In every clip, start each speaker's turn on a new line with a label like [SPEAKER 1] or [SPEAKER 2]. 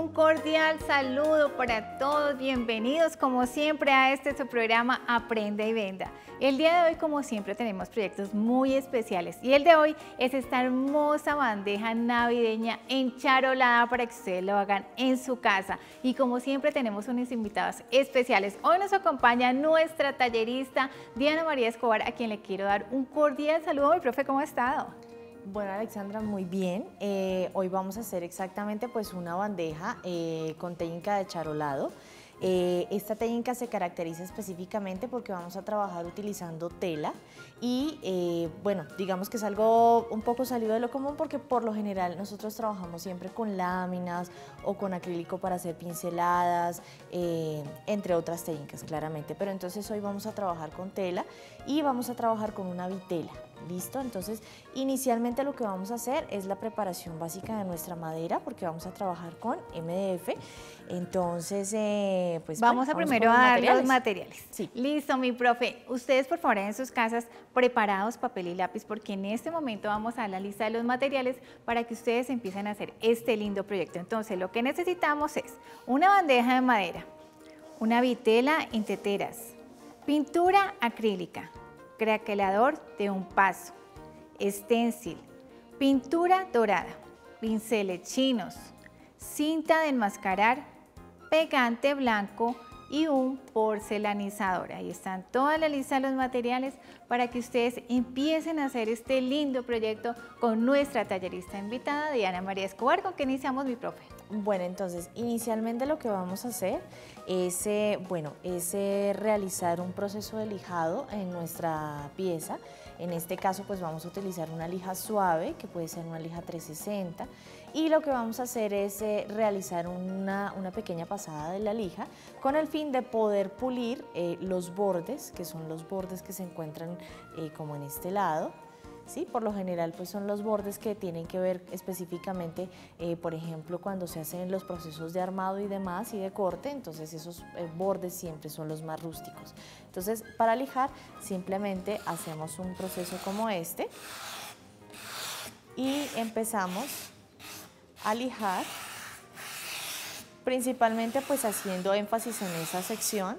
[SPEAKER 1] Un cordial saludo para todos, bienvenidos como siempre a su programa Aprenda y Venda. El día de hoy, como siempre, tenemos proyectos muy especiales y el de hoy es esta hermosa bandeja navideña encharolada para que ustedes lo hagan en su casa. Y como siempre tenemos unos invitados especiales. Hoy nos acompaña nuestra tallerista Diana María Escobar, a quien le quiero dar un cordial saludo. Mi profe, ¿cómo ha estado?
[SPEAKER 2] Bueno, Alexandra, muy bien. Hoy vamos a hacer exactamente pues una bandeja con técnica de charolado. Esta técnica se caracteriza específicamente porque vamos a trabajar utilizando tela y bueno, digamos que es algo un poco salido de lo común porque por lo general nosotros trabajamos siempre con láminas o con acrílico para hacer pinceladas, entre otras técnicas claramente, pero entonces hoy vamos a trabajar con tela y vamos a trabajar con una vitela. ¿Listo? Entonces, inicialmente lo que vamos a hacer es la preparación básica de nuestra madera, porque vamos a trabajar con MDF. Entonces, pues
[SPEAKER 1] vamos primero a dar los materiales.
[SPEAKER 2] Sí.
[SPEAKER 1] Listo, mi profe. Ustedes, por favor, en sus casas, preparados papel y lápiz, porque en este momento vamos a dar la lista de los materiales para que ustedes empiecen a hacer este lindo proyecto. Entonces, lo que necesitamos es una bandeja de madera, una vitela en teteras, pintura acrílica, craquelador de un paso, stencil, pintura dorada, pinceles chinos, cinta de enmascarar, pegante blanco y un porcelanizador. Ahí están toda la lista de los materiales para que ustedes empiecen a hacer este lindo proyecto con nuestra tallerista invitada, Diana María Escobar. ¿Con qué iniciamos, mi profe?
[SPEAKER 2] Bueno, entonces, inicialmente lo que vamos a hacer es, realizar un proceso de lijado en nuestra pieza. En este caso, pues vamos a utilizar una lija suave, que puede ser una lija 360, y lo que vamos a hacer es realizar una pequeña pasada de la lija con el fin de poder pulir los bordes, que son los bordes que se encuentran como en este lado. ¿Sí? Por lo general pues son los bordes que tienen que ver específicamente, por ejemplo, cuando se hacen los procesos de armado y demás y de corte, entonces esos bordes siempre son los más rústicos. Entonces, para lijar simplemente hacemos un proceso como este y empezamos a lijar, principalmente pues haciendo énfasis en esa sección,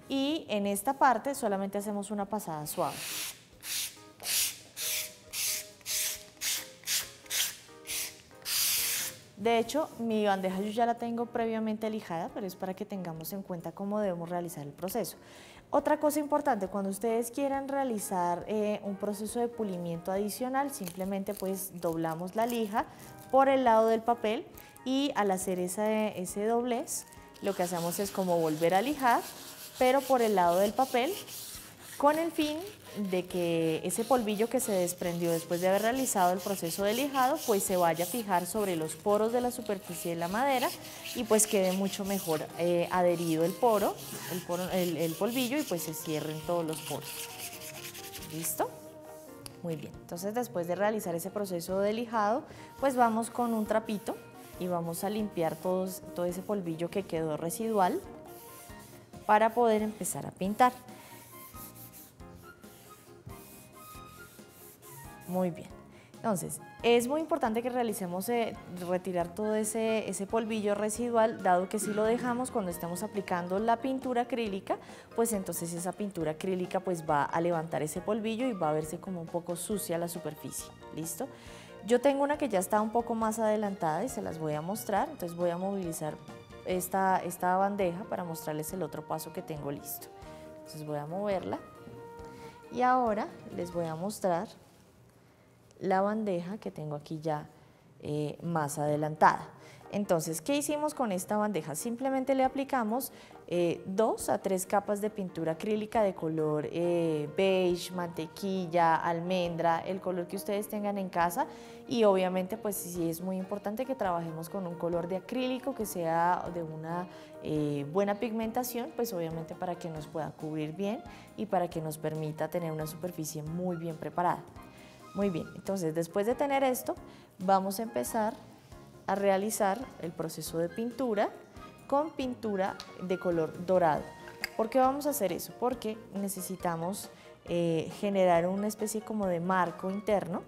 [SPEAKER 2] y en esta parte solamente hacemos una pasada suave. De hecho, mi bandeja yo ya la tengo previamente lijada, pero es para que tengamos en cuenta cómo debemos realizar el proceso. Otra cosa importante, cuando ustedes quieran realizar un proceso de pulimiento adicional, simplemente pues doblamos la lija por el lado del papel y al hacer ese doblez, lo que hacemos es como volver a lijar, pero por el lado del papel, con el fin de que ese polvillo que se desprendió después de haber realizado el proceso de lijado pues se vaya a fijar sobre los poros de la superficie de la madera y pues quede mucho mejor adherido el polvillo y pues se cierren todos los poros. ¿Listo? Muy bien, entonces después de realizar ese proceso de lijado pues vamos con un trapito y vamos a limpiar todo ese polvillo que quedó residual para poder empezar a pintar. Muy bien, entonces es muy importante que realicemos retirar todo ese polvillo residual, dado que si lo dejamos cuando estemos aplicando la pintura acrílica, pues entonces esa pintura acrílica pues va a levantar ese polvillo y va a verse como un poco sucia la superficie. ¿Listo? Yo tengo una que ya está un poco más adelantada y se las voy a mostrar, entonces voy a movilizar esta bandeja para mostrarles el otro paso que tengo listo. Entonces voy a moverla y ahora les voy a mostrar la bandeja que tengo aquí ya más adelantada. Entonces, ¿qué hicimos con esta bandeja? Simplemente le aplicamos 2 a 3 capas de pintura acrílica de color beige, mantequilla, almendra, el color que ustedes tengan en casa, y obviamente pues sí es muy importante que trabajemos con un color de acrílico que sea de una buena pigmentación, pues obviamente para que nos pueda cubrir bien y para que nos permita tener una superficie muy bien preparada. Muy bien, entonces después de tener esto, vamos a empezar a realizar el proceso de pintura con pintura de color dorado. ¿Por qué vamos a hacer eso? Porque necesitamos generar una especie como de marco interno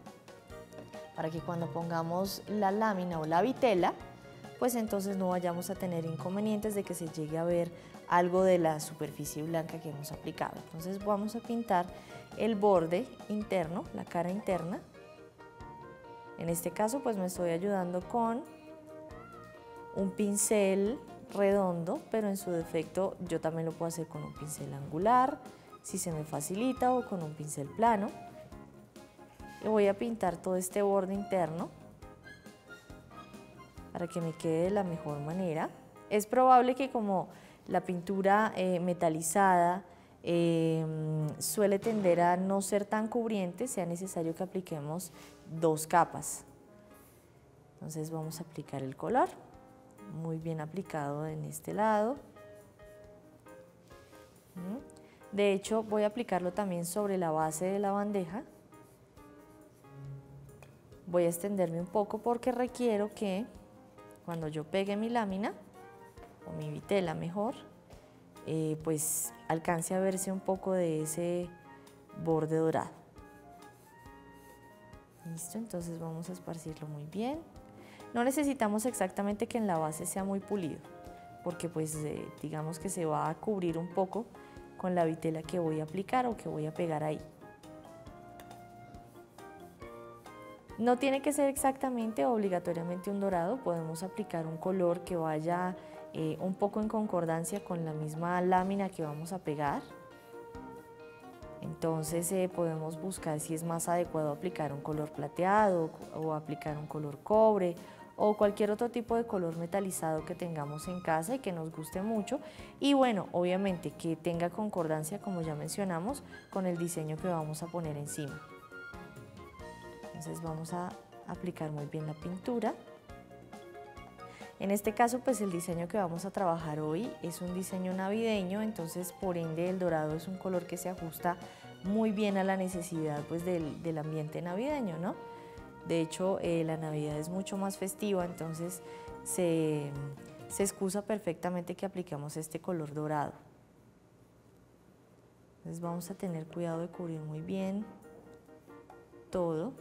[SPEAKER 2] para que cuando pongamos la lámina o la vitela, pues entonces no vayamos a tener inconvenientes de que se llegue a ver algo de la superficie blanca que hemos aplicado. Entonces vamos a pintar el borde interno, la cara interna. En este caso pues me estoy ayudando con un pincel redondo, pero en su defecto yo también lo puedo hacer con un pincel angular, si se me facilita, o con un pincel plano. Y voy a pintar todo este borde interno para que me quede de la mejor manera. Es probable que como la pintura metalizada suele tender a no ser tan cubriente, sea necesario que apliquemos 2 capas. Entonces vamos a aplicar el color, muy bien aplicado en este lado. De hecho, voy a aplicarlo también sobre la base de la bandeja. Voy a extenderme un poco porque requiero que cuando yo pegue mi lámina, o mi vitela mejor, pues alcance a verse un poco de ese borde dorado. Listo, entonces vamos a esparcirlo muy bien. No necesitamos exactamente que en la base sea muy pulido, porque pues digamos que se va a cubrir un poco con la vitela que voy a aplicar o que voy a pegar ahí. No tiene que ser exactamente o obligatoriamente un dorado, podemos aplicar un color que vaya un poco en concordancia con la misma lámina que vamos a pegar. Entonces podemos buscar si es más adecuado aplicar un color plateado o aplicar un color cobre o cualquier otro tipo de color metalizado que tengamos en casa y que nos guste mucho. Y bueno, obviamente que tenga concordancia, como ya mencionamos, con el diseño que vamos a poner encima. Entonces vamos a aplicar muy bien la pintura. En este caso, pues el diseño que vamos a trabajar hoy es un diseño navideño, entonces por ende el dorado es un color que se ajusta muy bien a la necesidad pues del ambiente navideño, ¿no? De hecho, la Navidad es mucho más festiva, entonces se excusa perfectamente que apliquemos este color dorado. Entonces vamos a tener cuidado de cubrir muy bien todo.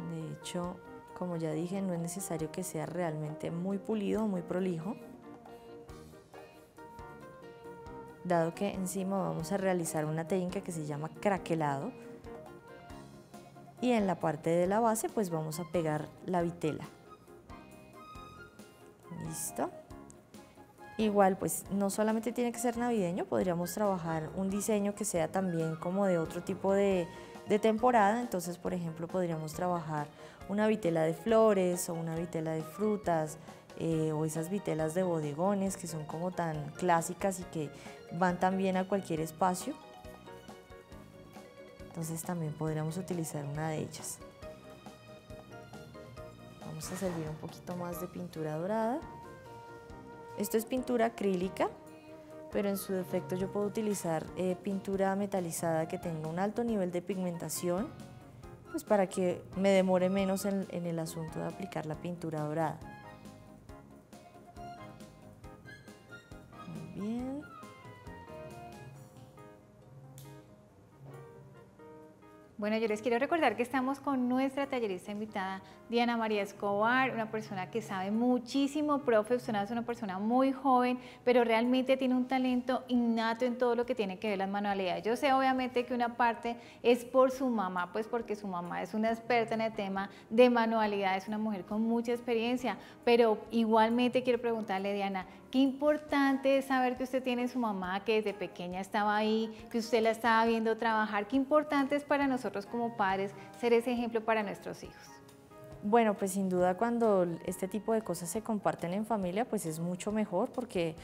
[SPEAKER 2] De hecho, como ya dije, no es necesario que sea realmente muy pulido o muy prolijo, dado que encima vamos a realizar una técnica que se llama craquelado y en la parte de la base pues vamos a pegar la vitela. Listo. Igual pues no solamente tiene que ser navideño, podríamos trabajar un diseño que sea también como de otro tipo de temporada. Entonces, por ejemplo, podríamos trabajar una vitela de flores o una vitela de frutas o esas vitelas de bodegones que son como tan clásicas y que van también a cualquier espacio. Entonces también podríamos utilizar una de ellas. Vamos a servir un poquito más de pintura dorada. Esto es pintura acrílica, pero en su defecto yo puedo utilizar pintura metalizada que tenga un alto nivel de pigmentación, pues para que me demore menos en el asunto de aplicar la pintura dorada. Muy bien.
[SPEAKER 1] Bueno, yo les quiero recordar que estamos con nuestra tallerista invitada, Diana María Escobar, una persona que sabe muchísimo, profe. Usted es una persona muy joven, pero realmente tiene un talento innato en todo lo que tiene que ver las manualidades. Yo sé obviamente que una parte es por su mamá, pues porque su mamá es una experta en el tema de manualidades, una mujer con mucha experiencia, pero igualmente quiero preguntarle, Diana, qué importante es saber que usted tiene su mamá, que desde pequeña estaba ahí, que usted la estaba viendo trabajar. Qué importante es para nosotros como padres ser ese ejemplo para nuestros hijos.
[SPEAKER 2] Bueno, pues sin duda cuando este tipo de cosas se comparten en familia, pues es mucho mejor porque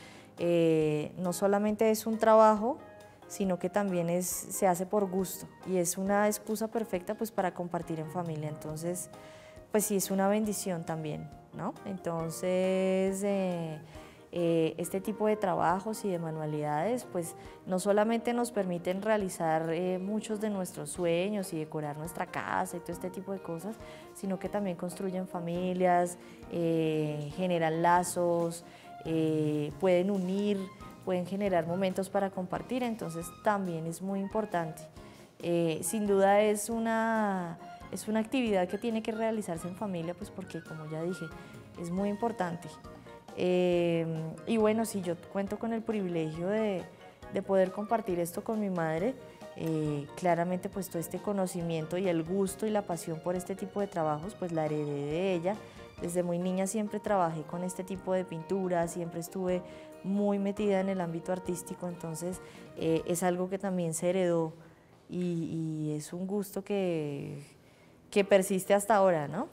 [SPEAKER 2] no solamente es un trabajo, sino que también se hace por gusto y es una excusa perfecta pues para compartir en familia. Entonces, pues sí, es una bendición también, ¿no? Entonces, este tipo de trabajos y de manualidades pues no solamente nos permiten realizar muchos de nuestros sueños y decorar nuestra casa y todo este tipo de cosas, sino que también construyen familias, generan lazos, pueden unir, pueden generar momentos para compartir, entonces también es muy importante. Sin duda es una es una actividad que tiene que realizarse en familia, pues porque, como ya dije, es muy importante. Y bueno, sí, yo cuento con el privilegio de poder compartir esto con mi madre. Claramente pues todo este conocimiento y el gusto y la pasión por este tipo de trabajos pues la heredé de ella. Desde muy niña siempre trabajé con este tipo de pintura, siempre estuve muy metida en el ámbito artístico, entonces es algo que también se heredó y es un gusto que persiste hasta ahora, ¿no?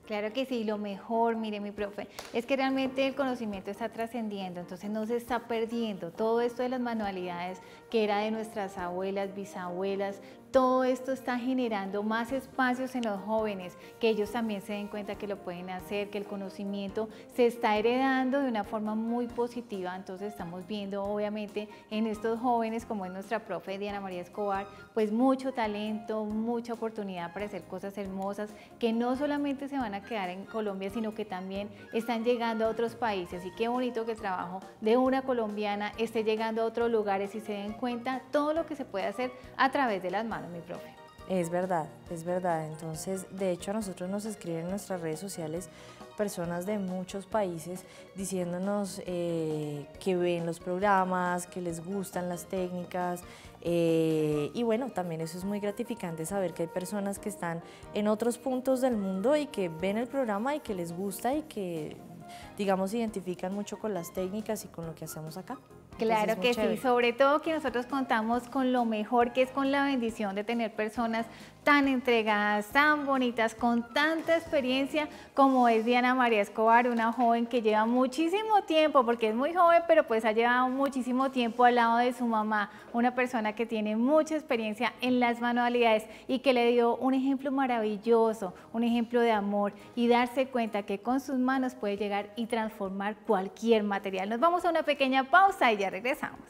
[SPEAKER 1] Claro que sí, lo mejor, mire mi profe, es que realmente el conocimiento está trascendiendo, entonces no se está perdiendo. Todo esto de las manualidades que era de nuestras abuelas, bisabuelas, todo esto está generando más espacios en los jóvenes, que ellos también se den cuenta que lo pueden hacer, que el conocimiento se está heredando de una forma muy positiva. Entonces estamos viendo obviamente en estos jóvenes, como es nuestra profe Diana María Escobar, pues mucho talento, mucha oportunidad para hacer cosas hermosas que no solamente se van a quedar en Colombia, sino que también están llegando a otros países. Y qué bonito que el trabajo de una colombiana esté llegando a otros lugares y se den cuenta todo lo que se puede hacer a través de las manos, mi profe.
[SPEAKER 2] Es verdad, es verdad. Entonces, de hecho, a nosotros nos escriben en nuestras redes sociales personas de muchos países diciéndonos que ven los programas, que les gustan las técnicas y bueno, también eso es muy gratificante saber que hay personas que están en otros puntos del mundo y que ven el programa y que les gusta y que, digamos, se identifican mucho con las técnicas y con lo que hacemos acá.
[SPEAKER 1] Claro que sí, sobre todo que nosotros contamos con lo mejor, que es con la bendición de tener personas tan entregadas, tan bonitas, con tanta experiencia como es Diana María Escobar, una joven que lleva muchísimo tiempo, porque es muy joven, pero pues ha llevado muchísimo tiempo al lado de su mamá, una persona que tiene mucha experiencia en las manualidades y que le dio un ejemplo maravilloso, un ejemplo de amor y darse cuenta que con sus manos puede llegar y transformar cualquier material. Nos vamos a una pequeña pausa y ya regresamos.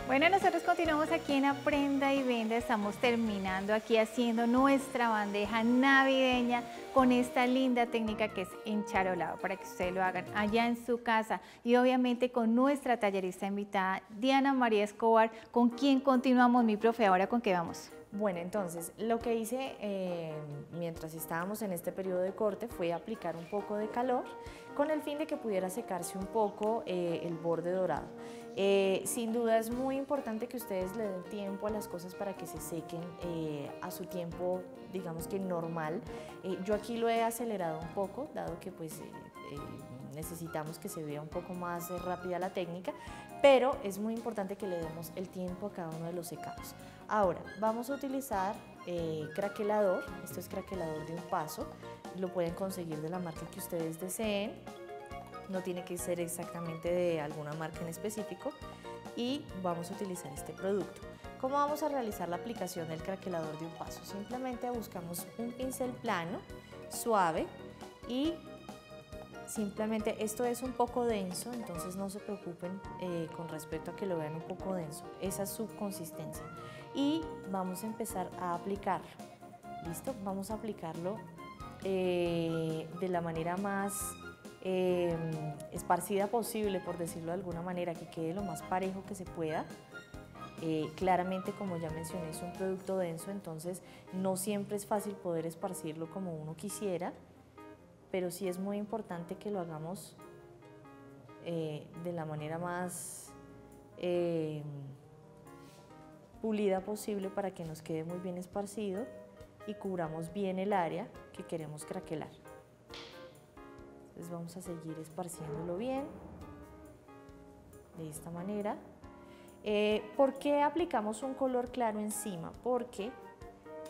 [SPEAKER 1] Bueno, nosotros continuamos aquí en Aprenda y Venda, estamos terminando aquí haciendo nuestra bandeja navideña con esta linda técnica que es encharolado, para que ustedes lo hagan allá en su casa y obviamente con nuestra tallerista invitada Diana María Escobar, con quien continuamos, mi profe. ¿Ahora con qué vamos?
[SPEAKER 2] Bueno, entonces lo que hice mientras estábamos en este periodo de corte fue aplicar un poco de calor con el fin de que pudiera secarse un poco el borde dorado. Sin duda es muy importante que ustedes le den tiempo a las cosas para que se sequen a su tiempo, digamos que normal. Yo aquí lo he acelerado un poco, dado que pues necesitamos que se vea un poco más rápida la técnica, pero es muy importante que le demos el tiempo a cada uno de los secados. Ahora, vamos a utilizar craquelador, esto es craquelador de un paso, lo pueden conseguir de la marca que ustedes deseen, no tiene que ser exactamente de alguna marca en específico y vamos a utilizar este producto. ¿Cómo vamos a realizar la aplicación del craquelador de un paso? Simplemente buscamos un pincel plano, suave y simplemente esto es un poco denso, entonces no se preocupen con respecto a que lo vean un poco denso, esa es su consistencia. Y vamos a empezar a aplicarlo, ¿listo? Vamos a aplicarlo de la manera más esparcida posible, por decirlo de alguna manera, que quede lo más parejo que se pueda. Claramente, como ya mencioné, es un producto denso, entonces no siempre es fácil poder esparcirlo como uno quisiera, pero sí es muy importante que lo hagamos de la manera más pulida posible para que nos quede muy bien esparcido y cubramos bien el área que queremos craquelar. Entonces vamos a seguir esparciéndolo bien, de esta manera. ¿Por qué aplicamos un color claro encima? Porque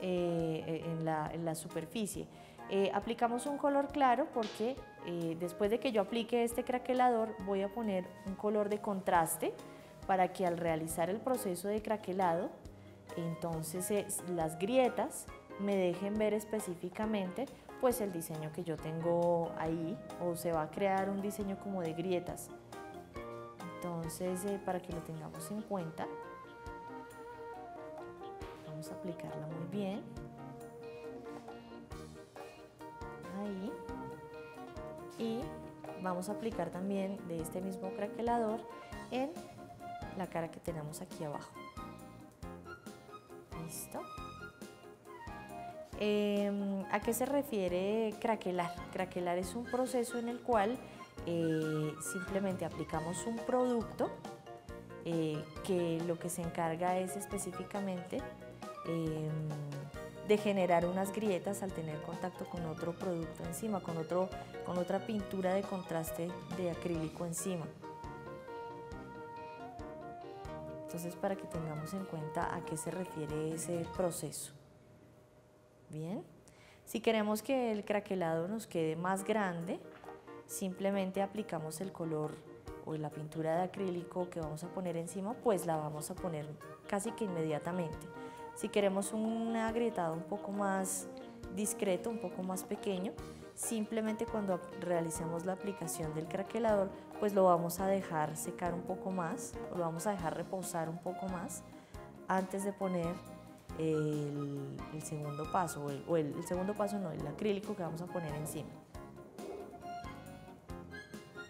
[SPEAKER 2] en la superficie, Aplicamos un color claro porque después de que yo aplique este craquelador voy a poner un color de contraste para que al realizar el proceso de craquelado, entonces las grietas me dejen ver específicamente pues el diseño que yo tengo ahí, o se va a crear un diseño como de grietas. Entonces, para que lo tengamos en cuenta, vamos a aplicarla muy bien. Ahí. Y vamos a aplicar también de este mismo craquelador en la cara que tenemos aquí abajo. ¿Listo? ¿A qué se refiere craquelar? Craquelar es un proceso en el cual simplemente aplicamos un producto que lo que se encarga es específicamente de generar unas grietas al tener contacto con otro producto encima, con otra pintura de contraste de acrílico encima. Entonces, para que tengamos en cuenta a qué se refiere ese proceso. Bien, si queremos que el craquelado nos quede más grande, simplemente aplicamos el color o la pintura de acrílico que vamos a poner encima, pues la vamos a poner casi que inmediatamente. Si queremos un agrietado un poco más discreto, un poco más pequeño, simplemente cuando realicemos la aplicación del craquelador, pues lo vamos a dejar secar un poco más, o lo vamos a dejar reposar un poco más antes de poner el segundo paso, el segundo paso no, el acrílico que vamos a poner encima.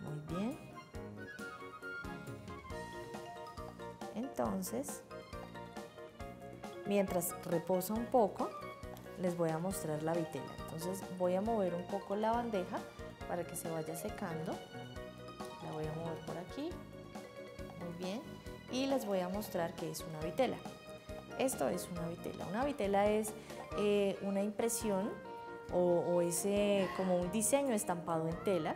[SPEAKER 2] Muy bien. Entonces, mientras reposa un poco, les voy a mostrar la vitela. Entonces voy a mover un poco la bandeja para que se vaya secando. La voy a mover por aquí. Muy bien. Y les voy a mostrar qué es una vitela. Esto es una vitela. Una vitela es una impresión o es como un diseño estampado en tela,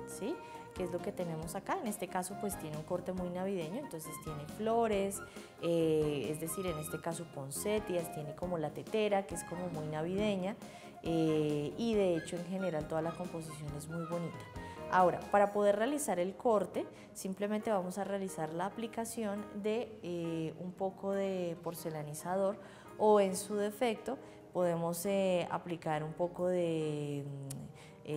[SPEAKER 2] ¿sí? Que es lo que tenemos acá. En este caso pues tiene un corte muy navideño, entonces tiene flores, es decir, en este caso poncetias, tiene como la tetera, que es como muy navideña, y de hecho en general toda la composición es muy bonita. Ahora, para poder realizar el corte, simplemente vamos a realizar la aplicación de un poco de porcelanizador, o en su defecto podemos aplicar un poco de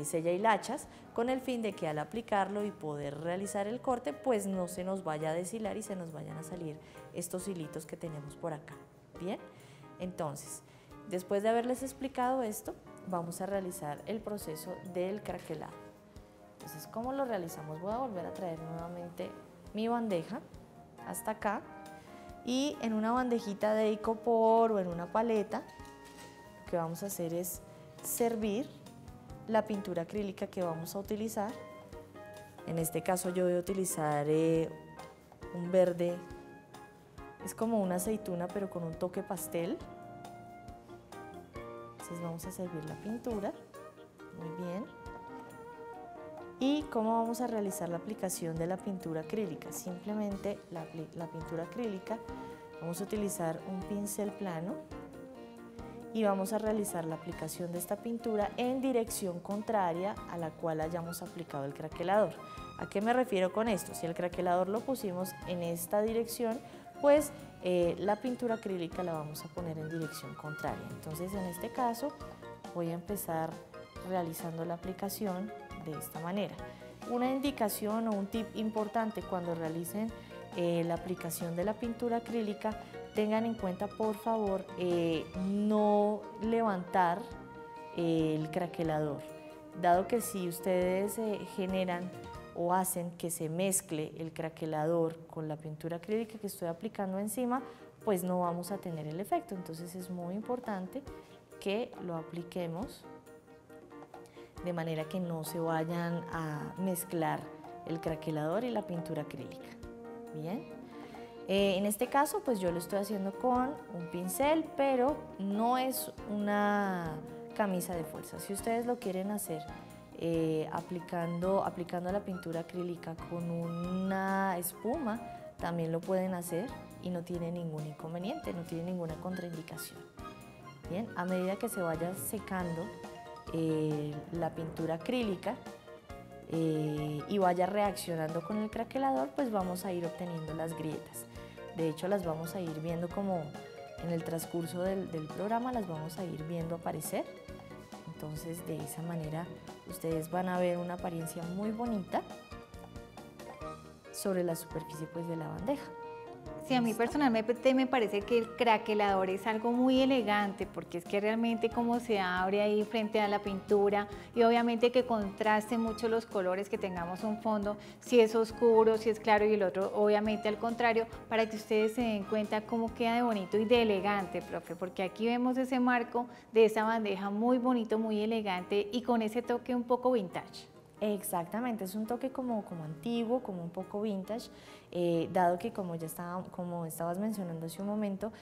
[SPEAKER 2] sella hilachas, con el fin de que al aplicarlo y poder realizar el corte, pues no se nos vaya a deshilar y se nos vayan a salir estos hilitos que tenemos por acá. Bien, entonces, después de haberles explicado esto, vamos a realizar el proceso del craquelado. Entonces, ¿cómo lo realizamos? Voy a volver a traer nuevamente mi bandeja hasta acá, y en una bandejita de icopor o en una paleta, lo que vamos a hacer es servir la pintura acrílica que vamos a utilizar. En este caso yo voy a utilizar un verde, es como una aceituna pero con un toque pastel. Entonces vamos a servir la pintura, muy bien. ¿Y cómo vamos a realizar la aplicación de la pintura acrílica? Simplemente la pintura acrílica, vamos a utilizar un pincel plano y vamos a realizar la aplicación de esta pintura en dirección contraria a la cual hayamos aplicado el craquelador. ¿A qué me refiero con esto? Si el craquelador lo pusimos en esta dirección, pues la pintura acrílica la vamos a poner en dirección contraria. Entonces, en este caso, voy a empezar realizando la aplicación de esta manera. Una indicación o un tip importante cuando realicen la aplicación de la pintura acrílica: tengan en cuenta, por favor, no levantar el craquelador, dado que si ustedes generan o hacen que se mezcle el craquelador con la pintura acrílica que estoy aplicando encima, pues no vamos a tener el efecto. Entonces es muy importante que lo apliquemos de manera que no se vayan a mezclar el craquelador y la pintura acrílica. Bien. En este caso, pues yo lo estoy haciendo con un pincel, pero no es una camisa de fuerza. Si ustedes lo quieren hacer aplicando la pintura acrílica con una espuma, también lo pueden hacer y no tiene ningún inconveniente, no tiene ninguna contraindicación. Bien, a medida que se vaya secando la pintura acrílica y vaya reaccionando con el craquelador, pues vamos a ir obteniendo las grietas. De hecho, las vamos a ir viendo como en el transcurso del programa, las vamos a ir viendo aparecer. Entonces, de esa manera, ustedes van a ver una apariencia muy bonita sobre la superficie pues, de la bandeja.
[SPEAKER 1] Sí, a mí personalmente me parece que el craquelador es algo muy elegante porque es que realmente como se abre ahí frente a la pintura y obviamente que contraste mucho los colores, que tengamos un fondo, si es oscuro, si es claro y el otro obviamente al contrario, para que ustedes se den cuenta cómo queda de bonito y de elegante, profe, porque aquí vemos ese marco de esa bandeja muy bonito, muy elegante y con ese toque un poco vintage.
[SPEAKER 2] Exactamente, es un toque como antiguo, como un poco vintage, dado que como estabas mencionando hace un momento,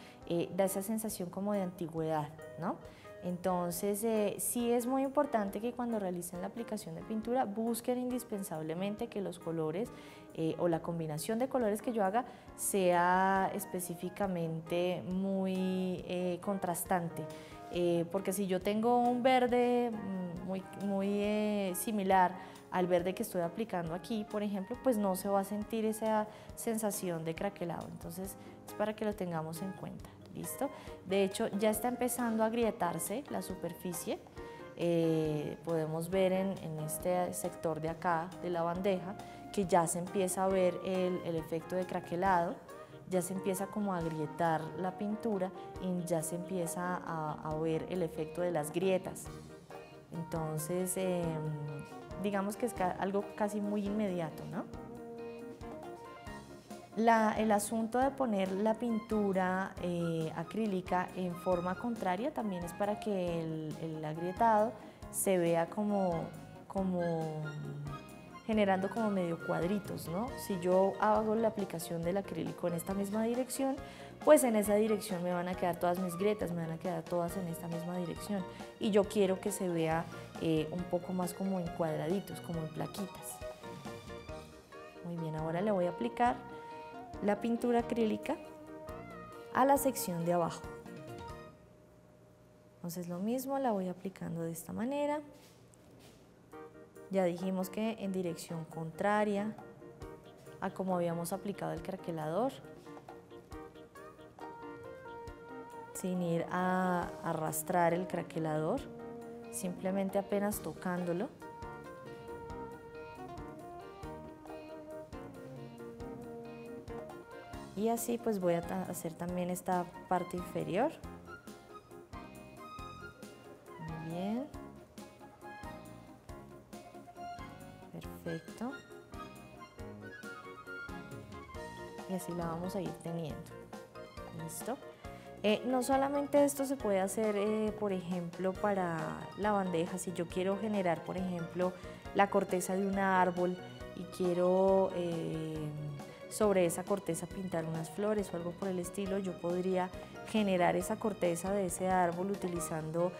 [SPEAKER 2] da esa sensación como de antigüedad, ¿no? Entonces, sí es muy importante que cuando realicen la aplicación de pintura busquen indispensablemente que los colores o la combinación de colores que yo haga sea específicamente muy contrastante. Porque si yo tengo un verde muy similar al verde que estoy aplicando aquí, por ejemplo, pues no se va a sentir esa sensación de craquelado. Entonces, es para que lo tengamos en cuenta. ¿Listo? De hecho, ya está empezando a agrietarse la superficie. Podemos ver en este sector de acá de la bandeja que ya se empieza a ver el efecto de craquelado. Ya se empieza como a agrietar la pintura y ya se empieza a ver el efecto de las grietas. Entonces, digamos que es algo casi muy inmediato, ¿no? El asunto de poner la pintura acrílica en forma contraria también es para que el agrietado se vea como generando como medio cuadritos, ¿no? Si yo hago la aplicación del acrílico en esta misma dirección, pues en esa dirección me van a quedar todas mis grietas, me van a quedar todas en esta misma dirección. Y yo quiero que se vea un poco más como en cuadraditos, como en plaquitas. Muy bien, ahora le voy a aplicar la pintura acrílica a la sección de abajo. Entonces lo mismo, la voy aplicando de esta manera. Ya dijimos que en dirección contraria a como habíamos aplicado el craquelador, sin ir a arrastrar el craquelador, simplemente apenas tocándolo. Y así pues voy a hacer también esta parte inferior. Muy bien. Perfecto. Y así la vamos a ir teniendo. ¿Listo? No solamente esto se puede hacer, por ejemplo, para la bandeja. Si yo quiero generar, por ejemplo, la corteza de un árbol y quiero sobre esa corteza pintar unas flores o algo por el estilo, yo podría generar esa corteza de ese árbol utilizando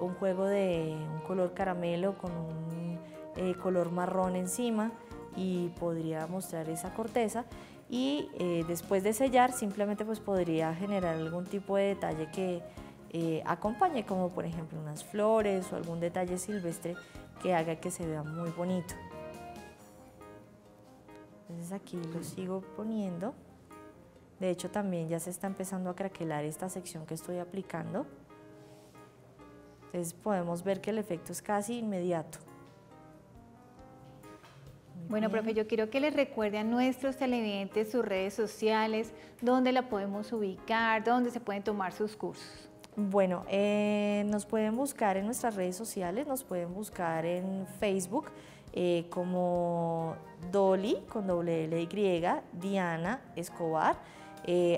[SPEAKER 2] un juego de un color caramelo con un color marrón encima y podría mostrar esa corteza y después de sellar simplemente pues podría generar algún tipo de detalle que acompañe, como por ejemplo unas flores o algún detalle silvestre que haga que se vea muy bonito. Entonces aquí lo sigo poniendo. De hecho también ya se está empezando a craquelar esta sección que estoy aplicando. Entonces podemos ver que el efecto es casi inmediato.
[SPEAKER 1] Bueno, profe, yo quiero que les recuerde a nuestros televidentes sus redes sociales, dónde la podemos ubicar, dónde se pueden tomar sus cursos.
[SPEAKER 2] Bueno, nos pueden buscar en nuestras redes sociales, nos pueden buscar en Facebook como Dolly, con doble L Y, Diana Escobar.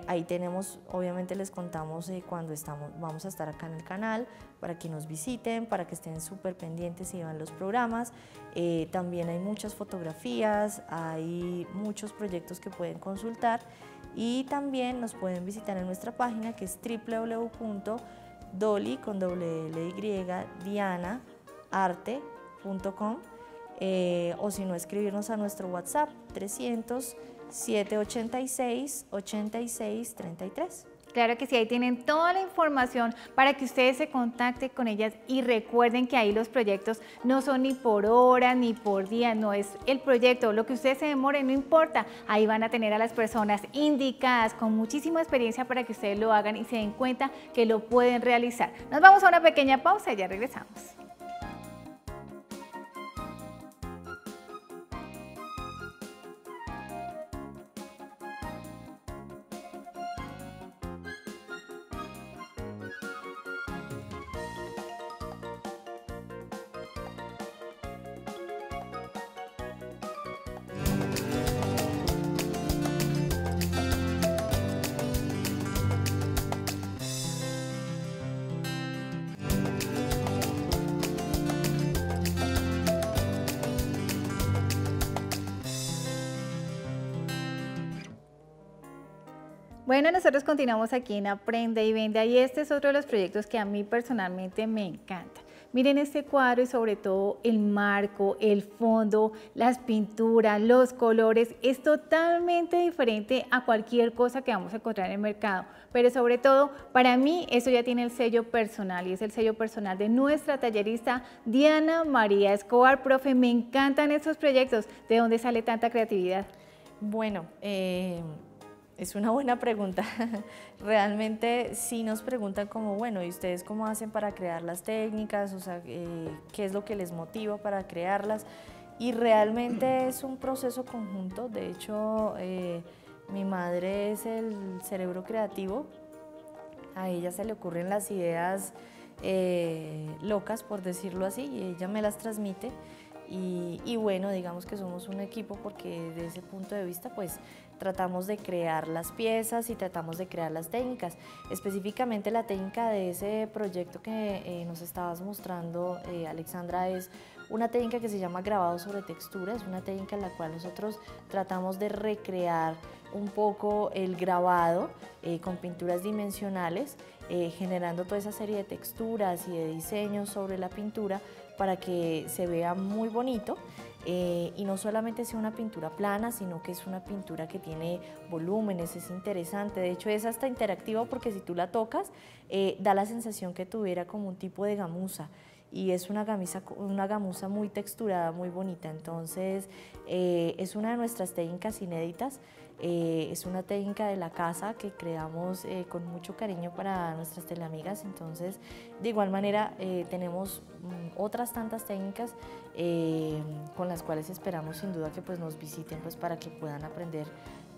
[SPEAKER 2] Ahí tenemos, obviamente les contamos cuando vamos a estar acá en el canal, para que nos visiten, para que estén súper pendientes y vean los programas. También hay muchas fotografías, hay muchos proyectos que pueden consultar y también nos pueden visitar en nuestra página que es www.dolly.dianaarte.com o si no escribirnos a nuestro WhatsApp 300 786-8633.
[SPEAKER 1] Claro que sí, ahí tienen toda la información para que ustedes se contacten con ellas y recuerden que ahí los proyectos no son ni por hora ni por día, no es el proyecto, lo que ustedes se demoren no importa, ahí van a tener a las personas indicadas con muchísima experiencia para que ustedes lo hagan y se den cuenta que lo pueden realizar. Nos vamos a una pequeña pausa y ya regresamos. Bueno, nosotros continuamos aquí en Aprende y Venda y este es otro de los proyectos que a mí personalmente me encanta. Miren este cuadro y sobre todo el marco, el fondo, las pinturas, los colores, es totalmente diferente a cualquier cosa que vamos a encontrar en el mercado. Pero sobre todo, para mí, eso ya tiene el sello personal y es el sello personal de nuestra tallerista Diana María Escobar. Profe, me encantan estos proyectos. ¿De dónde sale tanta creatividad?
[SPEAKER 2] Bueno, es una buena pregunta. Realmente sí nos preguntan como, bueno, ¿y ustedes cómo hacen para crear las técnicas? O sea, ¿qué es lo que les motiva para crearlas? Y realmente es un proceso conjunto. De hecho, mi madre es el cerebro creativo. A ella se le ocurren las ideas locas, por decirlo así, y ella me las transmite. Y bueno, digamos que somos un equipo porque desde ese punto de vista pues tratamos de crear las piezas y tratamos de crear las técnicas. Específicamente la técnica de ese proyecto que nos estabas mostrando, Alexandra, es una técnica que se llama grabado sobre textura. Es una técnica en la cual nosotros tratamos de recrear un poco el grabado con pinturas dimensionales, generando toda esa serie de texturas y de diseños sobre la pintura para que se vea muy bonito y no solamente sea una pintura plana, sino que es una pintura que tiene volúmenes, es interesante. De hecho es hasta interactivo porque si tú la tocas da la sensación que tuviera como un tipo de gamuza y es una gamuza muy texturada, muy bonita. Entonces es una de nuestras técnicas inéditas. Es una técnica de la casa que creamos con mucho cariño para nuestras teleamigas. Entonces, de igual manera, tenemos otras tantas técnicas con las cuales esperamos sin duda que pues, nos visiten pues, para que puedan aprender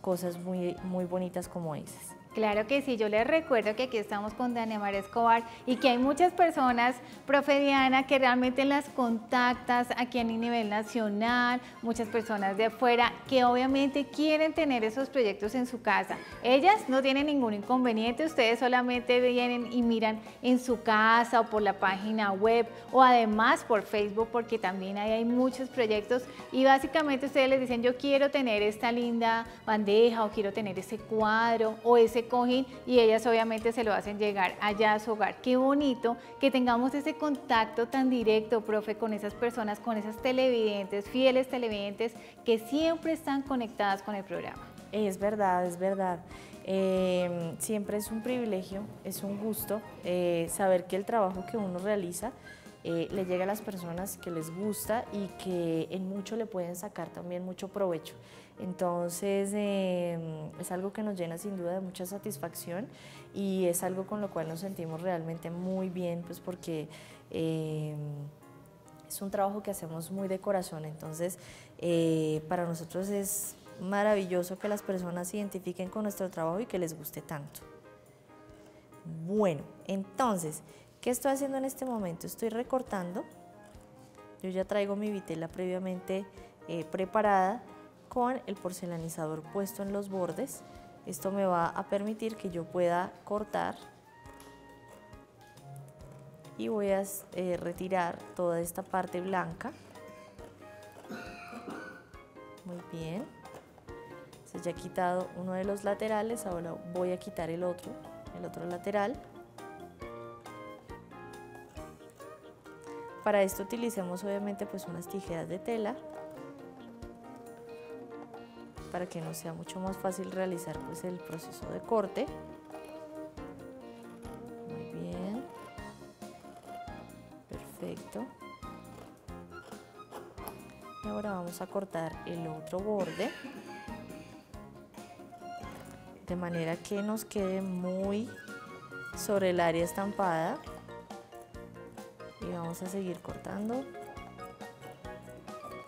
[SPEAKER 2] cosas muy, muy bonitas como esas.
[SPEAKER 1] Claro que sí, yo les recuerdo que aquí estamos con Diana María Escobar y que hay muchas personas, profe Diana, que realmente las contactas aquí a nivel nacional, muchas personas de afuera que obviamente quieren tener esos proyectos en su casa. Ellas no tienen ningún inconveniente, ustedes solamente vienen y miran en su casa o por la página web o además por Facebook porque también ahí hay muchos proyectos y básicamente ustedes les dicen yo quiero tener esta linda bandeja o quiero tener ese cuadro o ese cojín y ellas obviamente se lo hacen llegar allá a su hogar. Qué bonito que tengamos ese contacto tan directo, profe, con esas personas, con esas televidentes, fieles televidentes que siempre están conectadas con el programa.
[SPEAKER 2] Es verdad, es verdad. Siempre es un privilegio, es un gusto saber que el trabajo que uno realiza le llega a las personas que les gusta y que en mucho le pueden sacar también mucho provecho. Entonces es algo que nos llena sin duda de mucha satisfacción y es algo con lo cual nos sentimos realmente muy bien, pues porque es un trabajo que hacemos muy de corazón. Entonces para nosotros es maravilloso que las personas se identifiquen con nuestro trabajo y que les guste tanto. Bueno, entonces, ¿qué estoy haciendo en este momento? Estoy recortando. Yo ya traigo mi vitela previamente preparada con el porcelanizador puesto en los bordes. Esto me va a permitir que yo pueda cortar y voy a retirar toda esta parte blanca. Muy bien. Se ya he quitado uno de los laterales, ahora voy a quitar el otro lateral. Para esto utilicemos obviamente pues unas tijeras de tela. para que nos sea mucho más fácil realizar pues el proceso de corte. Muy bien, perfecto. Y ahora vamos a cortar el otro borde de manera que nos quede muy sobre el área estampada, y vamos a seguir cortando.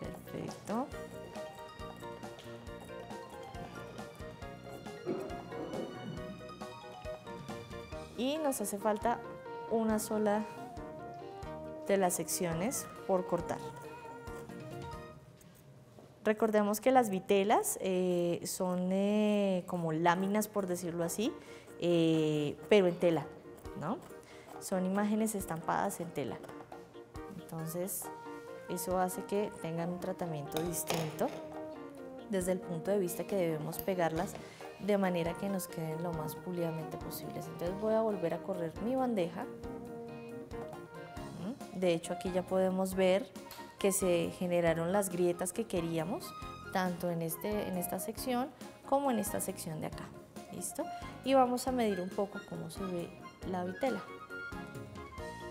[SPEAKER 2] Perfecto. Y nos hace falta una sola de las secciones por cortar. Recordemos que las vitelas son como láminas, por decirlo así, pero en tela, ¿no? Son imágenes estampadas en tela. Entonces, eso hace que tengan un tratamiento distinto desde el punto de vista que debemos pegarlas de manera que nos queden lo más pulidamente posibles. Entonces voy a volver a correr mi bandeja. De hecho, aquí ya podemos ver que se generaron las grietas que queríamos, tanto en esta sección como en esta sección de acá. ¿Listo? Y vamos a medir un poco cómo se ve la vitela.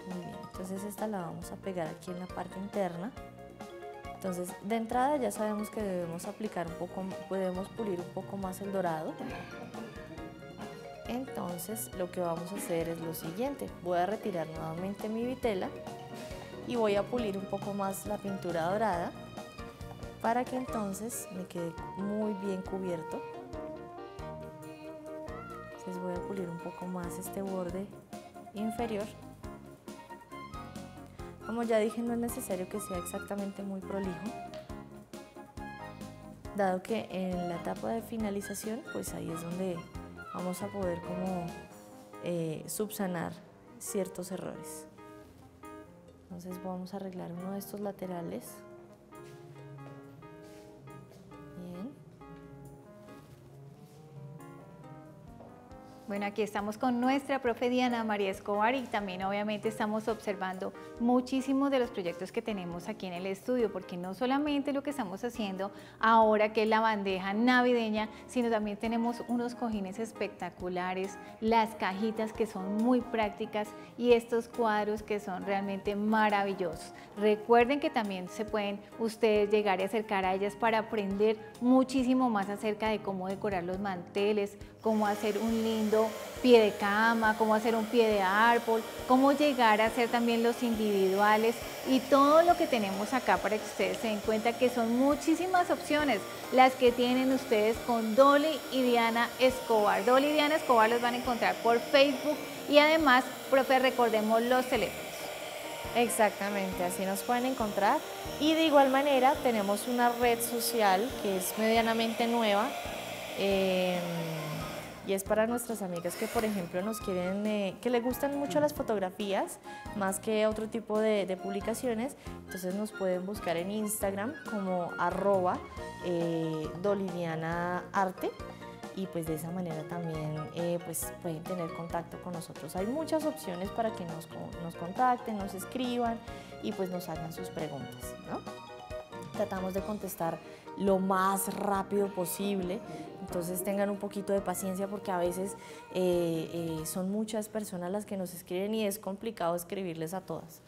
[SPEAKER 2] Muy bien, entonces esta la vamos a pegar aquí en la parte interna. Entonces, de entrada ya sabemos que debemos aplicar un poco, podemos pulir un poco más el dorado. Entonces, lo que vamos a hacer es lo siguiente. Voy a retirar nuevamente mi vitela y voy a pulir un poco más la pintura dorada para que entonces me quede muy bien cubierto. Entonces voy a pulir un poco más este borde inferior. Como ya dije, no es necesario que sea exactamente muy prolijo, dado que en la etapa de finalización, pues ahí es donde vamos a poder como subsanar ciertos errores. Entonces vamos a arreglar uno de estos laterales. Bien.
[SPEAKER 1] Bueno, aquí estamos con nuestra profe Diana María Escobar y también obviamente estamos observando muchísimos de los proyectos que tenemos aquí en el estudio, porque no solamente lo que estamos haciendo ahora que es la bandeja navideña, sino también tenemos unos cojines espectaculares, las cajitas que son muy prácticas y estos cuadros que son realmente maravillosos. Recuerden que también se pueden ustedes llegar y acercar a ellas para aprender muchísimo más acerca de cómo decorar los manteles, cómo hacer un lindo pie de cama, cómo hacer un pie de árbol, cómo llegar a hacer también los individuales y todo lo que tenemos acá para que ustedes se den cuenta que son muchísimas opciones las que tienen ustedes con Dolly y Diana Escobar. Dolly y Diana Escobar los van a encontrar por Facebook y además, profe, recordemos los teléfonos.
[SPEAKER 2] Exactamente, así nos pueden encontrar. Y de igual manera tenemos una red social que es medianamente nueva. Y es para nuestras amigas que, por ejemplo, nos quieren, que les gustan mucho las fotografías, más que otro tipo de publicaciones. Entonces nos pueden buscar en Instagram como @dolidianaarte, y pues de esa manera también pues pueden tener contacto con nosotros. Hay muchas opciones para que nos contacten, nos escriban y pues nos hagan sus preguntas, ¿no? Tratamos de contestar lo más rápido posible, entonces tengan un poquito de paciencia porque a veces son muchas personas las que nos escriben y es complicado escribirles a todas.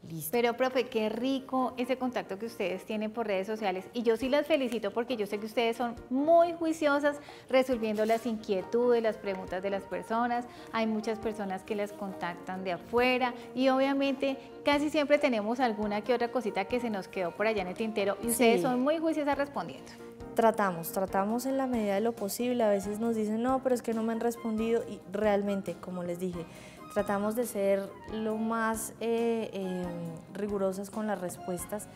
[SPEAKER 2] Listo.
[SPEAKER 1] Pero, profe, qué rico ese contacto que ustedes tienen por redes sociales y yo sí las felicito porque yo sé que ustedes son muy juiciosas resolviendo las inquietudes, las preguntas de las personas. Hay muchas personas que las contactan de afuera y obviamente casi siempre tenemos alguna que otra cosita que se nos quedó por allá en el tintero y ustedes son muy juiciosas respondiendo.
[SPEAKER 2] Tratamos en la medida de lo posible. A veces nos dicen, no, pero es que no me han respondido, y realmente, como les dije, tratamos de ser lo más rigurosas con las respuestas.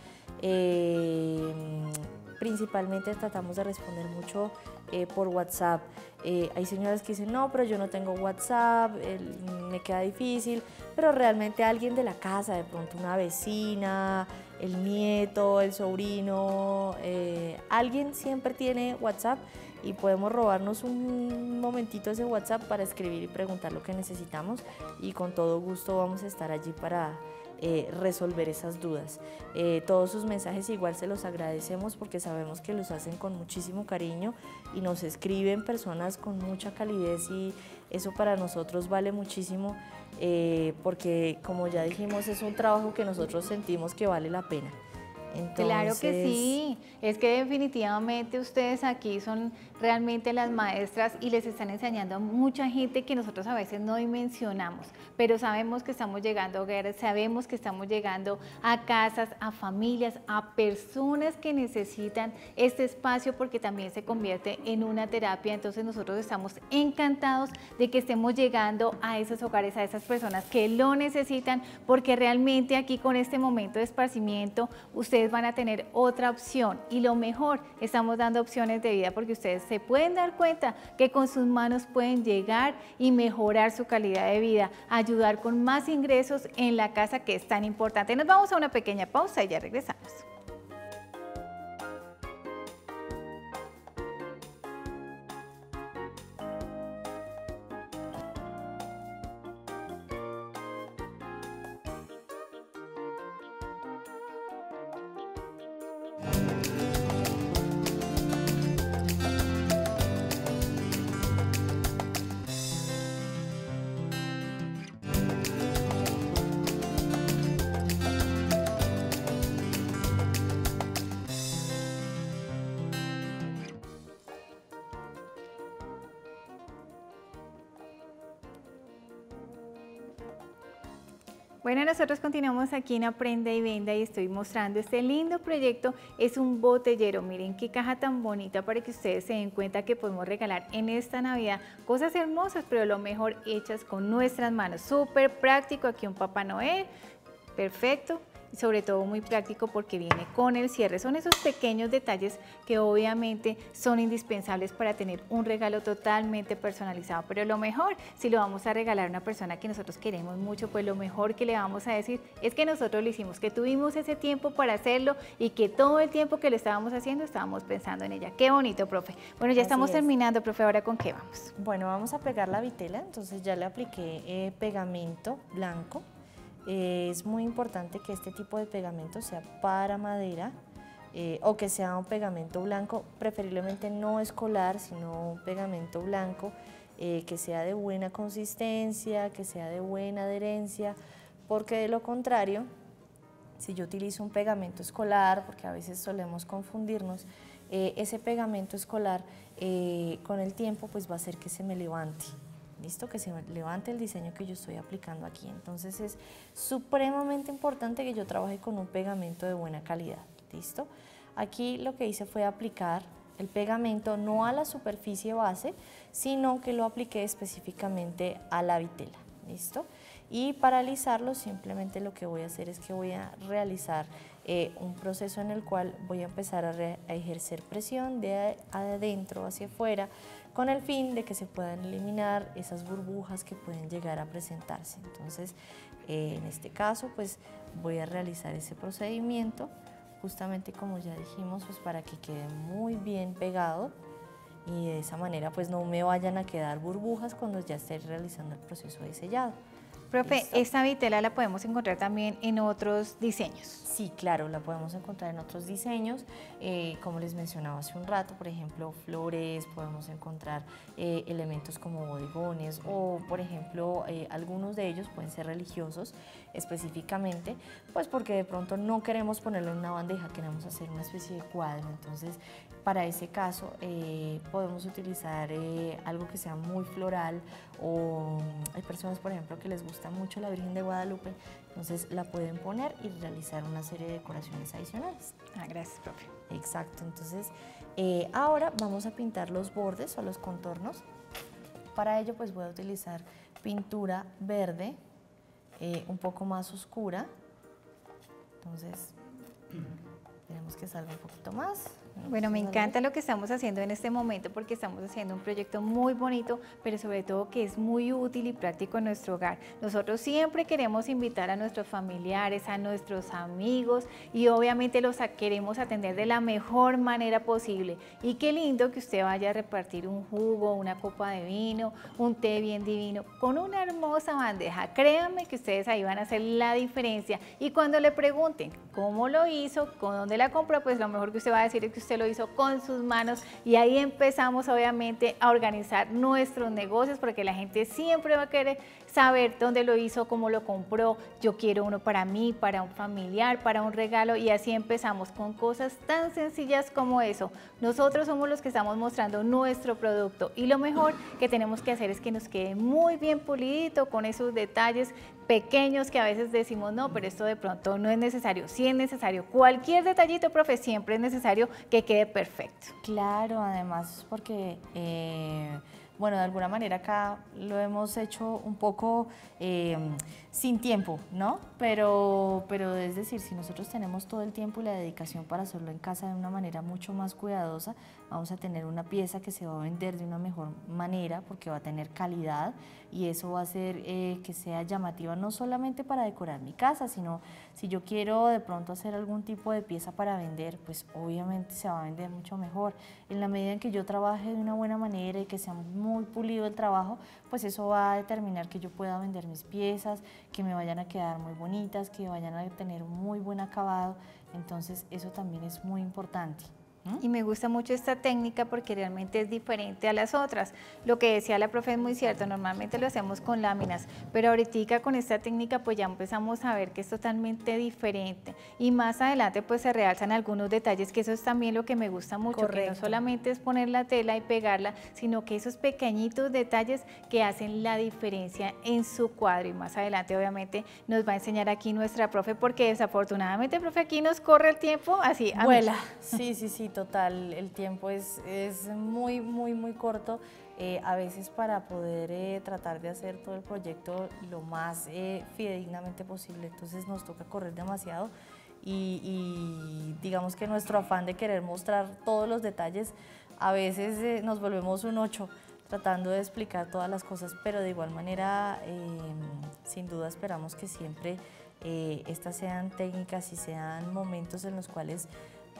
[SPEAKER 2] Principalmente tratamos de responder mucho por WhatsApp. Hay señoras que dicen, no, pero yo no tengo WhatsApp, me queda difícil, pero realmente alguien de la casa, de pronto una vecina, el nieto, el sobrino, alguien siempre tiene WhatsApp y podemos robarnos un momentito ese WhatsApp para escribir y preguntar lo que necesitamos y con todo gusto vamos a estar allí para resolver esas dudas. Todos sus mensajes igual se los agradecemos porque sabemos que los hacen con muchísimo cariño y nos escriben personas con mucha calidez y eso para nosotros vale muchísimo porque como ya dijimos es un trabajo que nosotros sentimos que vale la pena. Entonces,
[SPEAKER 1] claro que sí, es que definitivamente ustedes aquí son realmente las maestras y les están enseñando a mucha gente que nosotros a veces no dimensionamos, pero sabemos que estamos llegando a hogares, sabemos que estamos llegando a casas, a familias, a personas que necesitan este espacio porque también se convierte en una terapia, entonces nosotros estamos encantados de que estemos llegando a esos hogares, a esas personas que lo necesitan, porque realmente aquí con este momento de esparcimiento ustedes van a tener otra opción y lo mejor, estamos dando opciones de vida porque ustedes se pueden dar cuenta que con sus manos pueden llegar y mejorar su calidad de vida, ayudar con más ingresos en la casa que es tan importante. Nos vamos a una pequeña pausa y ya regresamos. Bueno, nosotros continuamos aquí en Aprenda y Venda y estoy mostrando este lindo proyecto. Es un botellero, miren qué caja tan bonita para que ustedes se den cuenta que podemos regalar en esta Navidad cosas hermosas, pero lo mejor hechas con nuestras manos. Súper práctico, aquí un Papá Noel, perfecto. Y sobre todo muy práctico porque viene con el cierre. Son esos pequeños detalles que obviamente son indispensables para tener un regalo totalmente personalizado. Pero lo mejor, si lo vamos a regalar a una persona que nosotros queremos mucho, pues lo mejor que le vamos a decir es que nosotros lo hicimos, que tuvimos ese tiempo para hacerlo y que todo el tiempo que lo estábamos haciendo estábamos pensando en ella. Qué bonito, profe. Bueno, ya estamos terminando, profe. ¿Ahora con qué vamos?
[SPEAKER 2] Bueno, vamos a pegar la vitela. Entonces ya le apliqué pegamento blanco. Es muy importante que este tipo de pegamento sea para madera o que sea un pegamento blanco, preferiblemente no escolar, sino un pegamento blanco que sea de buena consistencia, que sea de buena adherencia, porque de lo contrario, si yo utilizo un pegamento escolar, porque a veces solemos confundirnos, ese pegamento escolar con el tiempo pues va a hacer que se me levante. ¿Listo? Que se levante el diseño que yo estoy aplicando aquí. Entonces es supremamente importante que yo trabaje con un pegamento de buena calidad. ¿Listo? Aquí lo que hice fue aplicar el pegamento no a la superficie base, sino que lo apliqué específicamente a la vitela. ¿Listo? Y para alisarlo simplemente lo que voy a hacer es que voy a realizar un proceso en el cual voy a empezar a ejercer presión de adentro hacia afuera con el fin de que se puedan eliminar esas burbujas que pueden llegar a presentarse. Entonces, en este caso, pues voy a realizar ese procedimiento, justamente como ya dijimos, pues para que quede muy bien pegado y de esa manera pues no me vayan a quedar burbujas cuando ya esté realizando el proceso de sellado.
[SPEAKER 1] Profe,
[SPEAKER 2] ¿Listo?
[SPEAKER 1] esta vitela la podemos encontrar también en otros diseños.
[SPEAKER 2] Sí, claro, la podemos encontrar en otros diseños, como les mencionaba hace un rato, por ejemplo, flores, podemos encontrar elementos como bodegones o, por ejemplo, algunos de ellos pueden ser religiosos específicamente, pues porque de pronto no queremos ponerlo en una bandeja, queremos hacer una especie de cuadro, entonces para ese caso podemos utilizar algo que sea muy floral o hay personas, por ejemplo, que les gusta mucho la Virgen de Guadalupe, entonces la pueden poner y realizar una serie de decoraciones adicionales.
[SPEAKER 1] Ah, gracias, profe.
[SPEAKER 2] Exacto, entonces ahora vamos a pintar los bordes o los contornos. Para ello pues voy a utilizar pintura verde, un poco más oscura, entonces tenemos que salga un poquito más.
[SPEAKER 1] Bueno, me
[SPEAKER 2] Entonces,
[SPEAKER 1] encanta lo que estamos haciendo en este momento porque estamos haciendo un proyecto muy bonito, pero sobre todo que es muy útil y práctico en nuestro hogar. Nosotros siempre queremos invitar a nuestros familiares, a nuestros amigos y obviamente queremos atender de la mejor manera posible. Y qué lindo que usted vaya a repartir un jugo, una copa de vino, un té bien divino, con una hermosa bandeja. Créanme que ustedes ahí van a hacer la diferencia. Y cuando le pregunten cómo lo hizo, con dónde la compró, pues lo mejor que usted va a decir es que usted lo hizo con sus manos y ahí empezamos obviamente a organizar nuestros negocios porque la gente siempre va a querer saber dónde lo hizo, cómo lo compró, yo quiero uno para mí, para un familiar, para un regalo y así empezamos con cosas tan sencillas como eso. Nosotros somos los que estamos mostrando nuestro producto y lo mejor que tenemos que hacer es que nos quede muy bien pulidito con esos detalles pequeños que a veces decimos no, pero esto de pronto no es necesario, sí es necesario, cualquier detallito, profe, siempre es necesario que quede perfecto.
[SPEAKER 2] claro, además porque, bueno, de alguna manera acá lo hemos hecho un poco sin tiempo, ¿no? Pero es decir, si nosotros tenemos todo el tiempo y la dedicación para hacerlo en casa de una manera mucho más cuidadosa, vamos a tener una pieza que se va a vender de una mejor manera porque va a tener calidad y eso va a hacer que sea llamativa no solamente para decorar mi casa, sino si yo quiero de pronto hacer algún tipo de pieza para vender, pues obviamente se va a vender mucho mejor. En la medida en que yo trabaje de una buena manera y que sea muy pulido el trabajo, pues eso va a determinar que yo pueda vender mis piezas, que me vayan a quedar muy bonitas, que vayan a tener un muy buen acabado, entonces eso también es muy importante.
[SPEAKER 1] Y me gusta mucho esta técnica porque realmente es diferente a las otras. Lo que decía la profe es muy cierto, normalmente lo hacemos con láminas, pero ahorita con esta técnica pues ya empezamos a ver que es totalmente diferente. Y más adelante pues se realzan algunos detalles, que eso es también lo que me gusta mucho,
[SPEAKER 2] Correcto.
[SPEAKER 1] que no solamente es poner la tela y pegarla, sino que esos pequeñitos detalles que hacen la diferencia en su cuadro. Y más adelante obviamente nos va a enseñar aquí nuestra profe, porque desafortunadamente, profe, aquí nos corre el tiempo así.
[SPEAKER 2] Vuela, sí, total, el tiempo es muy, muy corto, a veces para poder tratar de hacer todo el proyecto lo más fidedignamente posible, entonces nos toca correr demasiado y digamos que nuestro afán de querer mostrar todos los detalles, a veces nos volvemos un 8 tratando de explicar todas las cosas, pero de igual manera, sin duda esperamos que siempre estas sean técnicas y sean momentos en los cuales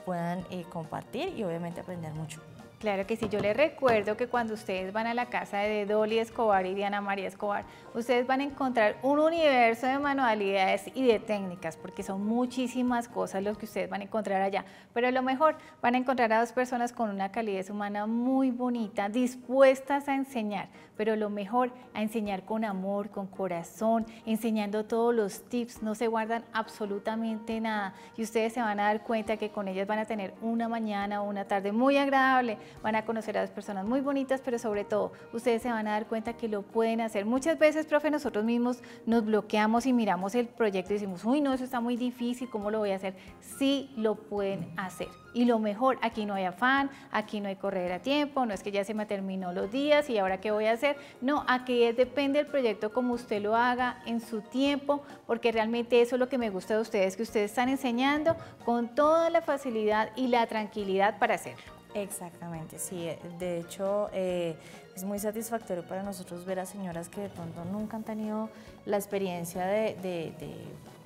[SPEAKER 2] puedan compartir y obviamente aprender mucho.
[SPEAKER 1] Claro que sí, yo les recuerdo que cuando ustedes van a la casa de Dolly Escobar y Diana María Escobar, ustedes van a encontrar un universo de manualidades y de técnicas, porque son muchísimas cosas lo que ustedes van a encontrar allá. Pero lo mejor, van a encontrar a dos personas con una calidez humana muy bonita, dispuestas a enseñar, pero lo mejor, a enseñar con amor, con corazón, enseñando todos los tips, no se guardan absolutamente nada. Y ustedes se van a dar cuenta que con ellas van a tener una mañana o una tarde muy agradable, van a conocer a dos personas muy bonitas, pero sobre todo ustedes se van a dar cuenta que lo pueden hacer. Muchas veces, profe, nosotros mismos nos bloqueamos y miramos el proyecto y decimos, uy, no, eso está muy difícil, ¿cómo lo voy a hacer? Sí lo pueden hacer. Y lo mejor, aquí no hay afán, aquí no hay correr a tiempo, no es que ya se me terminó los días y ahora qué voy a hacer. No, aquí depende del proyecto como usted lo haga en su tiempo, porque realmente eso es lo que me gusta de ustedes, que ustedes están enseñando con toda la facilidad y la tranquilidad para hacerlo.
[SPEAKER 2] Exactamente, sí. De hecho, es muy satisfactorio para nosotros ver a señoras que de pronto nunca han tenido la experiencia de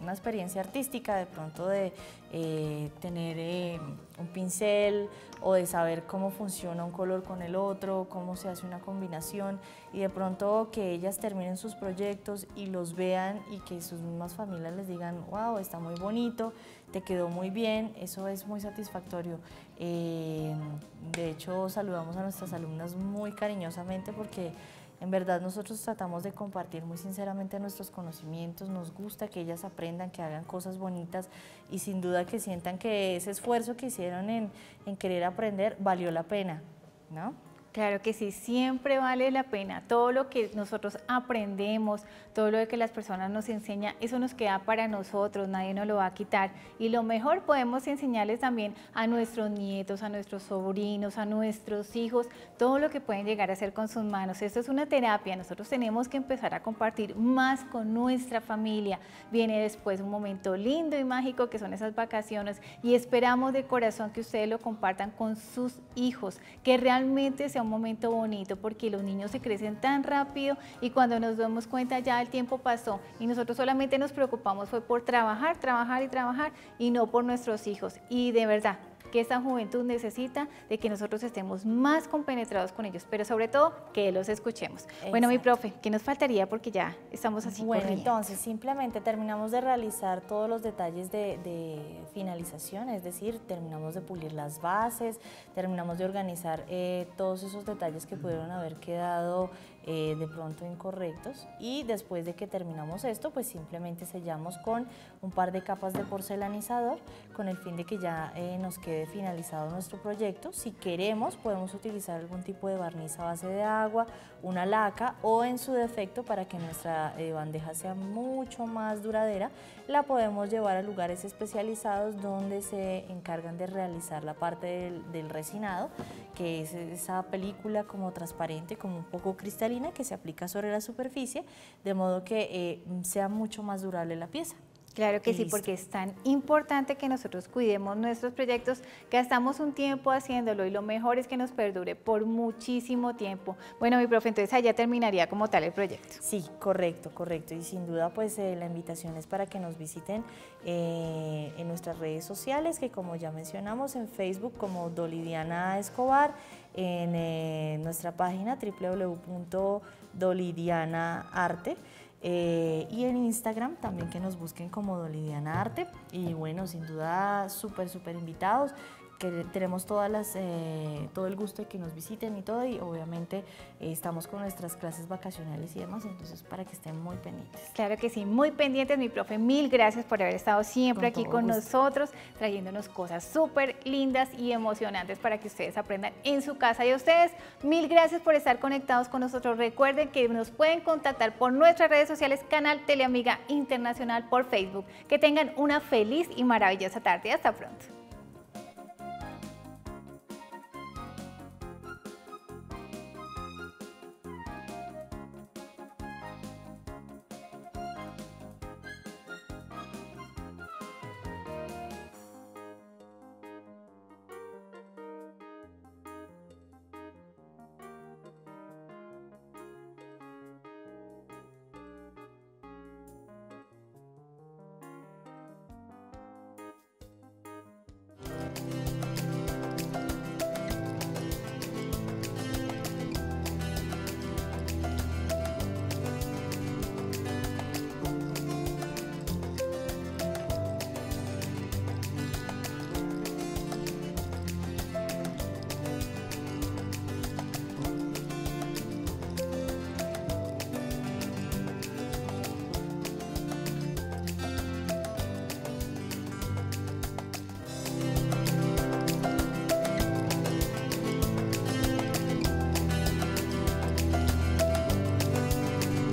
[SPEAKER 2] una experiencia artística, de pronto de tener un pincel o de saber cómo funciona un color con el otro, cómo se hace una combinación y de pronto que ellas terminen sus proyectos y los vean y que sus mismas familias les digan, wow, está muy bonito, te quedó muy bien, eso es muy satisfactorio. De hecho, saludamos a nuestras alumnas muy cariñosamente porque en verdad nosotros tratamos de compartir muy sinceramente nuestros conocimientos, nos gusta que ellas aprendan, que hagan cosas bonitas y sin duda que sientan que ese esfuerzo que hicieron en querer aprender valió la pena, ¿no?
[SPEAKER 1] Claro que sí, siempre vale la pena. Todo lo que nosotros aprendemos, todo lo que las personas nos enseñan, eso nos queda para nosotros, nadie nos lo va a quitar. Y lo mejor podemos enseñarles también a nuestros nietos, a nuestros sobrinos, a nuestros hijos, todo lo que pueden llegar a hacer con sus manos. Esto es una terapia, nosotros tenemos que empezar a compartir más con nuestra familia. Viene después un momento lindo y mágico que son esas vacaciones y esperamos de corazón que ustedes lo compartan con sus hijos, que realmente sea un momento bonito, porque los niños se crecen tan rápido y cuando nos damos cuenta ya el tiempo pasó y nosotros solamente nos preocupamos fue por trabajar, trabajar y trabajar y no por nuestros hijos. Y de verdad que esta juventud necesita de que nosotros estemos más compenetrados con ellos, pero sobre todo que los escuchemos. Exacto. Bueno, mi profe, ¿qué nos faltaría? Porque ya estamos así corriendo.
[SPEAKER 2] Entonces simplemente terminamos de realizar todos los detalles de finalización, es decir, terminamos de pulir las bases, terminamos de organizar todos esos detalles que pudieron haber quedado de pronto incorrectos, y después de que terminamos esto, pues simplemente sellamos con un par de capas de porcelanizador con el fin de que ya nos quede finalizado nuestro proyecto. Si queremos podemos utilizar algún tipo de barniz a base de agua, una laca, o en su defecto, para que nuestra bandeja sea mucho más duradera, la podemos llevar a lugares especializados donde se encargan de realizar la parte del resinado, que es esa película como transparente, como un poco cristalina, que se aplica sobre la superficie, de modo que sea mucho más durable la pieza.
[SPEAKER 1] Claro que sí, porque es tan importante que nosotros cuidemos nuestros proyectos, gastamos un tiempo haciéndolo y lo mejor es que nos perdure por muchísimo tiempo. Bueno, mi profe, entonces allá terminaría como tal el proyecto.
[SPEAKER 2] Sí, correcto, correcto. Y sin duda pues la invitación es para que nos visiten en nuestras redes sociales, que como ya mencionamos, en Facebook como Dolidiana Escobar, en nuestra página www.dolidianaarte. Y en Instagram también, que nos busquen como Dolidiana Arte. Y bueno, sin duda súper invitados, que tenemos todo el gusto de que nos visiten y todo, y obviamente estamos con nuestras clases vacacionales y demás, entonces para que estén muy pendientes.
[SPEAKER 1] Claro que sí, muy pendientes, mi profe, mil gracias por haber estado siempre aquí con nosotros, trayéndonos cosas súper lindas y emocionantes para que ustedes aprendan en su casa. Y a ustedes, mil gracias por estar conectados con nosotros. Recuerden que nos pueden contactar por nuestras redes sociales, Canal Teleamiga Internacional por Facebook. Que tengan una feliz y maravillosa tarde. Hasta pronto.